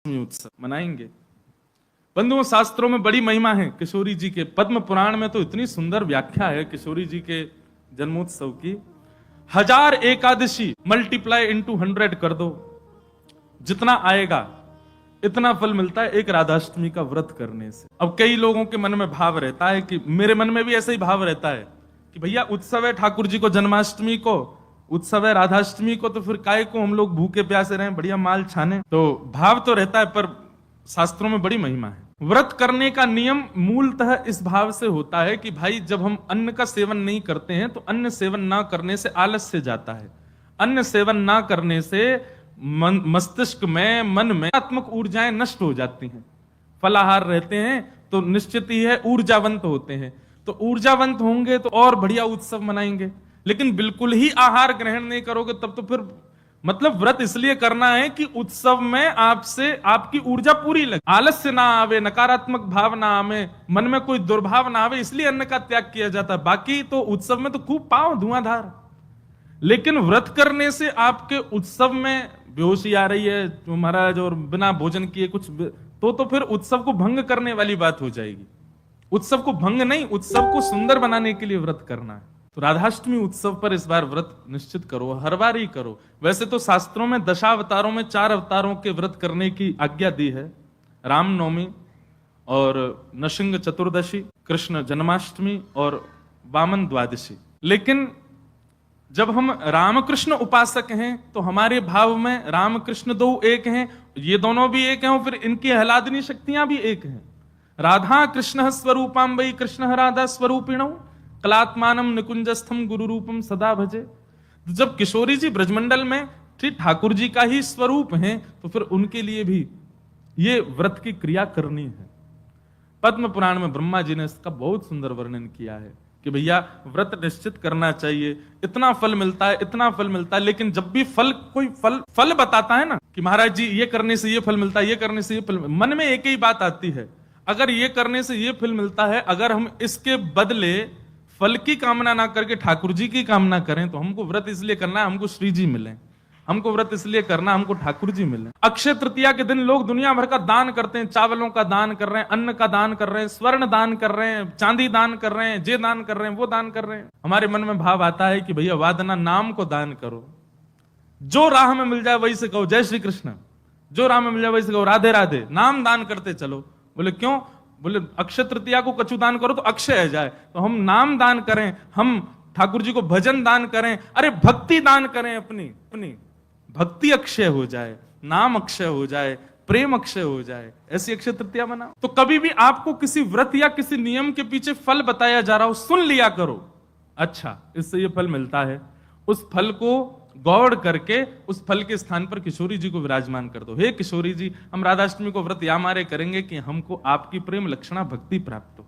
उत्सव मनाएंगे। बंधुओं, शास्त्रों में बड़ी महिमा है किशोरी जी के। पद्म पुराण में तो इतनी सुंदर व्याख्या है किशोरी जी के जन्मोत्सव की। 1000 एकादशी मल्टीप्लाई इंटू 100 कर दो, जितना आएगा इतना फल मिलता है एक राधाष्टमी का व्रत करने से। अब कई लोगों के मन में भाव रहता है कि मेरे मन में भी ऐसा ही भाव रहता है कि भैया उत्सव है ठाकुर जी को, जन्माष्टमी को उत्सव है, राधाष्टमी को, तो फिर काय को हम लोग भूखे प्यासे रहें, बढ़िया माल छाने। तो भाव तो रहता है, पर शास्त्रों में बड़ी महिमा है। व्रत करने का नियम मूलतः इस भाव से होता है कि भाई जब हम अन्न का सेवन नहीं करते हैं तो अन्न सेवन ना करने से आलस्य जाता है। अन्न सेवन ना करने से मस्तिष्क में, मन में आत्मक ऊर्जाएं नष्ट हो जाती हैं। फलाहार रहते हैं तो निश्चित ही है ऊर्जावंत होते हैं, तो ऊर्जावंत होंगे तो और बढ़िया उत्सव मनाएंगे। लेकिन बिल्कुल ही आहार ग्रहण नहीं करोगे तब तो फिर मतलब व्रत इसलिए करना है कि उत्सव में आपसे आपकी ऊर्जा पूरी लगे, आलस्य ना आवे, नकारात्मक भाव ना आवे, मन में कोई दुर्भाव ना आवे, इसलिए अन्न का त्याग किया जाता है। बाकी तो उत्सव में तो खूब पाओ धुआंधार। लेकिन व्रत करने से आपके उत्सव में बेहोशी आ रही है जो महाराज, और बिना भोजन किए कुछ तो फिर उत्सव को भंग करने वाली बात हो जाएगी। उत्सव को भंग नहीं, उत्सव को सुंदर बनाने के लिए व्रत करना है। तो राधाष्टमी उत्सव पर इस बार व्रत निश्चित करो, हर बार ही करो। वैसे तो शास्त्रों में दशावतारों में 4 अवतारों के व्रत करने की आज्ञा दी है, रामनवमी और नृसिंह चतुर्दशी, कृष्ण जन्माष्टमी और वामन द्वादशी। लेकिन जब हम रामकृष्ण उपासक हैं तो हमारे भाव में रामकृष्ण दो एक हैं, ये दोनों भी एक हैं, और फिर इनकी आह्लादनी शक्तियां भी एक हैं। राधा कृष्ण स्वरूपाम वही कृष्ण राधा स्वरूपिणौ कलात्मानम निकुंजस्थम गुरु रूपम सदा भजे। तो जब किशोरी जी ब्रजमंडल में ठीक ठाकुर जी का ही स्वरूप हैं तो फिर उनके लिए भी ये व्रत की क्रिया करनी है। पद्म पुराण में ब्रह्मा जी ने इसका बहुत सुंदर वर्णन किया है कि भैया व्रत निश्चित करना चाहिए, इतना फल मिलता है, इतना फल मिलता है। लेकिन जब भी कोई फल बताता है ना कि महाराज जी ये करने से ये फल मिलता है, ये करने से ये फल, मन में एक ही बात आती है, अगर ये करने से ये फल मिलता है, अगर हम इसके बदले फल की कामना ना करके ठाकुर जी की कामना करें तो हमको व्रत इसलिए करना है हमको श्री जी मिले, हमको व्रत इसलिए करना हमको ठाकुर जी मिले। अक्षय तृतीया के दिन लोग दुनिया भर का दान करते हैं, चावलों का दान कर रहे हैं, अन्न का दान कर रहे हैं, स्वर्ण दान कर रहे हैं, चांदी दान कर रहे हैं, जे दान कर रहे हैं, वो दान कर रहे हैं। हमारे मन में भाव आता है कि भैया वादना नाम को दान करो, जो राह में मिल जाए वही से कहो जय श्री कृष्ण, जो राह में मिल जाए वही से कहो राधे राधे, नाम दान करते चलो। बोले क्यों? बोले अक्षय तृतीया को कछु दान करो तो अक्षय है जाए, तो हम नाम दान करें, हम ठाकुर जी को भजन दान करें, अरे भक्ति दान करें, अपनी भक्ति अक्षय हो जाए, नाम अक्षय हो जाए, प्रेम अक्षय हो जाए, ऐसी अक्षय तृतीया मनाओ। तो कभी भी आपको किसी व्रत या किसी नियम के पीछे फल बताया जा रहा हो, सुन लिया करो, अच्छा इससे ये फल मिलता है, उस फल को गौड़ करके उस फल के स्थान पर किशोरी जी को विराजमान कर दो। हे किशोरी जी, हम राधाष्टमी को व्रत या मारे करेंगे कि हमको आपकी प्रेम लक्षणा भक्ति प्राप्त हो,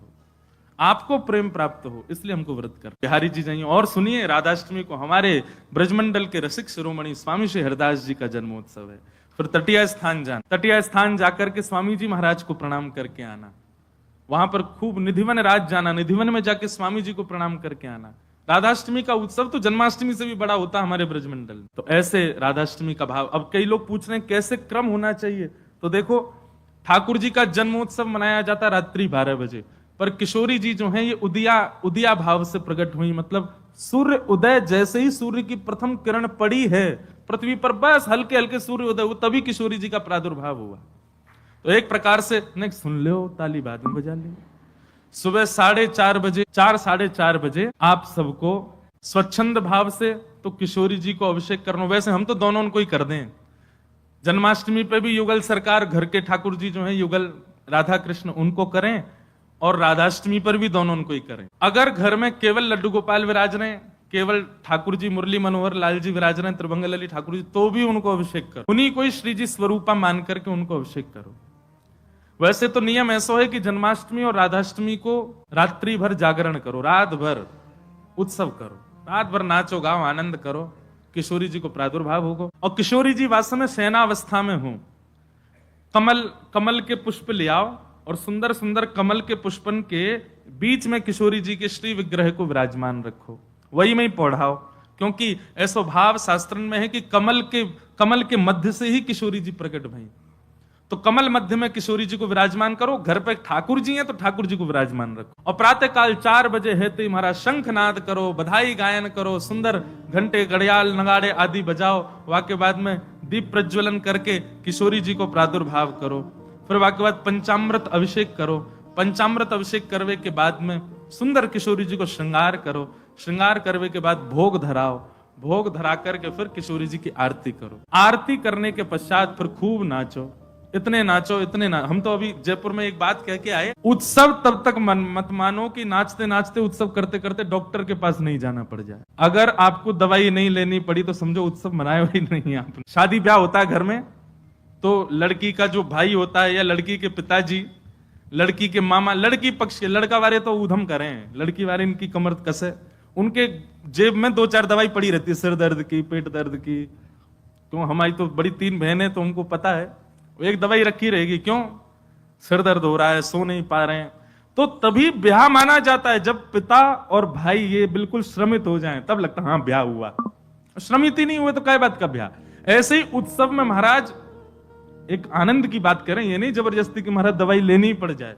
आपको प्रेम प्राप्त हो, इसलिए हमको व्रत कर। बिहारी जी जाइए और सुनिए, राधाष्टमी को हमारे ब्रजमंडल के रसिक शिरोमणि स्वामी श्री हरदास जी का जन्मोत्सव है। फिर तटिया स्थान जाकर के स्वामी जी महाराज को प्रणाम करके आना, वहां पर खूब निधिवन राज जाना, निधिवन में जाके स्वामी जी को प्रणाम करके आना। राधाष्टमी का उत्सव तो जन्माष्टमी से भी बड़ा होता है हमारे ब्रजमंडल। तो ऐसे राधाष्टमी का भाव। अब कई लोग पूछ रहे हैं कैसे क्रम होना चाहिए, तो देखो ठाकुर जी का जन्मोत्सव मनाया जाता है रात्रि 12 बजे, पर किशोरी जी जो हैं ये उदिया भाव से प्रकट हुई। मतलब सूर्य उदय, जैसे ही सूर्य की प्रथम किरण पड़ी है पृथ्वी पर, बस हल्के हल्के सूर्य उदय हुआ, तभी किशोरी जी का प्रादुर्भाव हुआ। तो एक प्रकार से नहीं सुन लो, ताली बाद में बजा ले। सुबह 4:30 बजे 4-4:30 बजे आप सबको स्वच्छंद भाव से तो किशोरी जी को अभिषेक करना। वैसे हम तो दोनों उनको ही कर दें, जन्माष्टमी पे भी युगल सरकार घर के ठाकुर जी जो है युगल राधा कृष्ण उनको करें, और राधाष्टमी पर भी दोनों उनको ही करें। अगर घर में केवल लड्डू गोपाल विराज रहे, केवल ठाकुर जी मुरली मनोहर लाल जी विराज रहे, त्रिभंग लली ठाकुर जी, तो भी उनको अभिषेक करो, उन्हीं को श्री जी स्वरूपा मान करके उनको अभिषेक करो। वैसे तो नियम ऐसा है कि जन्माष्टमी और राधाष्टमी को रात्रि भर जागरण करो, रात भर उत्सव करो, रात भर नाचो गाओ आनंद करो, किशोरी जी को प्रादुर्भाव होगा। और किशोरी जी वास्तव में शयनावस्था में हो, कमल के पुष्प ले आओ और सुंदर सुंदर कमल के पुष्पन के बीच में किशोरी जी के श्री विग्रह को विराजमान रखो, वही में ही पढ़ाओ, क्योंकि ऐसा भाव शास्त्र में है कि कमल के मध्य से ही किशोरी जी प्रकट भई। तो कमल मध्य में किशोरी जी को विराजमान करो, घर पे ठाकुर जी हैं तो ठाकुर जी को विराजमान रखो, और प्रातः काल 4 बजे हेतु ही महाराज शंखनाद करो, बधाई गायन करो, सुंदर घंटे घड़ियाल नगाड़े आदि बजाओ, वाके बाद में दीप प्रज्वलन करके किशोरी जी को प्रादुर्भाव करो, फिर वाके बाद पंचामृत अभिषेक करो, पंचामृत अभिषेक करवे के बाद में सुंदर किशोरी जी को श्रृंगार करो, श्रृंगार करवे के बाद भोग धराओ, भोग धरा करके फिर किशोरी जी की आरती करो, आरती करने के पश्चात फिर खूब नाचो, इतने नाचो इतने हम तो अभी जयपुर में एक बात कह के आए, उत्सव तब तक मत मानो कि नाचते नाचते उत्सव करते करते डॉक्टर के पास नहीं जाना पड़ जाए। अगर आपको दवाई नहीं लेनी पड़ी तो समझो उत्सव मनाया ही नहीं आपने। शादी ब्याह होता है घर में तो लड़की का जो भाई होता है या लड़की के पिताजी, लड़की के मामा, लड़की पक्ष के, लड़का वाले तो ऊधम करें, लड़की वाले इनकी कमर कसे, उनके जेब में 2-4 दवाई पड़ी रहती है, सिर दर्द की, पेट दर्द की। क्यों, हमारी तो बड़ी 3 बहनें, तो उनको पता है एक दवाई रखी रहेगी, क्यों, सिर दर्द हो रहा है, सो नहीं पा रहे हैं। तो तभी ब्याह माना जाता है जब पिता और भाई ये बिल्कुल श्रमित हो जाएं, तब लगता है हाँ ब्याह हुआ। श्रमित ही नहीं हुए तो क्या बात का ब्याह। ऐसे ही उत्सव में महाराज एक आनंद की बात करें, ये नहीं जबरदस्ती की महाराज दवाई लेनी ही पड़ जाए।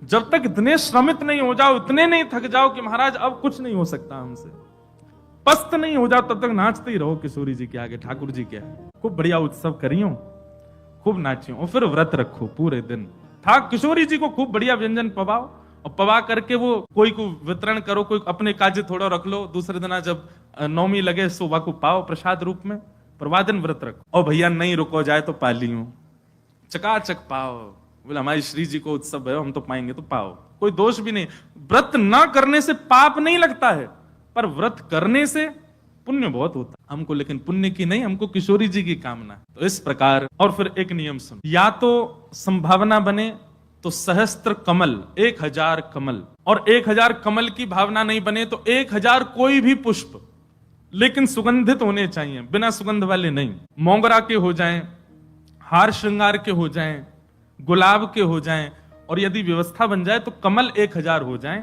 जब तक इतने श्रमित नहीं हो जाओ, इतने नहीं थक जाओ कि महाराज अब कुछ नहीं हो सकता हमसे, पस्त नहीं हो जाओ, तब तक नाचते ही रहो किशोरी जी के आगे, ठाकुर जी के आगे। खूब बढ़िया उत्सव करियो, खूब नाचियो, और फिर व्रत रखो पूरे दिन। किशोरी जी को खूब बढ़िया व्यंजन पवाओ, और पवा करके वो कोई को वितरण करो, कोई अपने काजे थोड़ा रख लो, दूसरे दिन जब नौमी लगे सुबह को पाओ प्रसाद रूप में, प्रवादन व्रत रखो। और भैया नहीं रुको जाए तो पालियो, चकाचक पाओ, बोले हमारी श्री जी को उत्सव है, हम तो पाएंगे तो पाओ, कोई दोष भी नहीं। व्रत ना करने से पाप नहीं लगता है, पर व्रत करने से पुण्य बहुत होता है हमको, लेकिन पुण्य की नहीं, हमको किशोरी जी की कामना। तो इस प्रकार, और फिर एक नियम सुन, या तो संभावना बने तो सहस्त्र कमल, 1000 कमल, और 1000 कमल की भावना नहीं बने तो 1000 कोई भी पुष्प, लेकिन सुगंधित होने चाहिए, बिना सुगंध वाले नहीं। मोगरा के हो जाएं, हार श्रृंगार के हो जाएं, गुलाब के हो जाएं, और यदि व्यवस्था बन जाए तो कमल 1000 हो जाएं।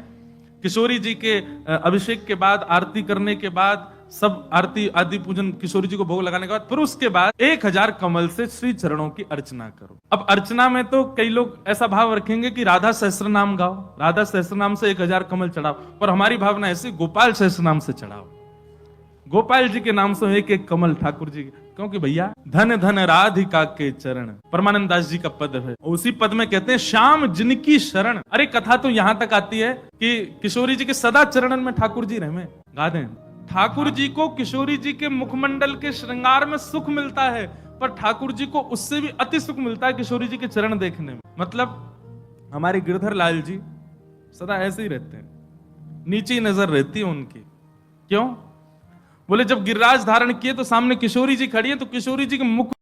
किशोरी जी के अभिषेक के बाद, आरती करने के बाद, सब आरती आदि पूजन किशोरी जी को भोग लगाने के बाद, फिर उसके बाद 1000 कमल से श्री चरणों की अर्चना करो। अब अर्चना में तो कई लोग ऐसा भाव रखेंगे कि राधा सहस्त्र नाम गाओ, राधा सहस्त्र नाम से 1000 कमल चढ़ाओ, पर हमारी भावना ऐसी, गोपाल सहस्त्र नाम से चढ़ाओ, गोपाल जी के नाम से एक एक कमल ठाकुर जी, क्योंकि भैया धन धन राधिका के चरण, परमानंद दास जी का पद है, उसी पद में कहते हैं श्याम जिनकी शरण। अरे कथा तो यहां तक आती है कि किशोरी जी के सदा चरणन में ठाकुर जी रहे, गा दें। ठाकुर जी को किशोरी जी के मुखमंडल के श्रृंगार में सुख मिलता है, पर ठाकुर जी को उससे भी अति सुख मिलता है किशोरी जी के चरण देखने में। मतलब हमारे गिरधर लाल जी सदा ऐसे ही रहते हैं, नीचे ही नजर रहती है उनकी। क्यों? बोले जब गिरिराज धारण किए तो सामने किशोरी जी खड़ी है, तो किशोरी जी के मुख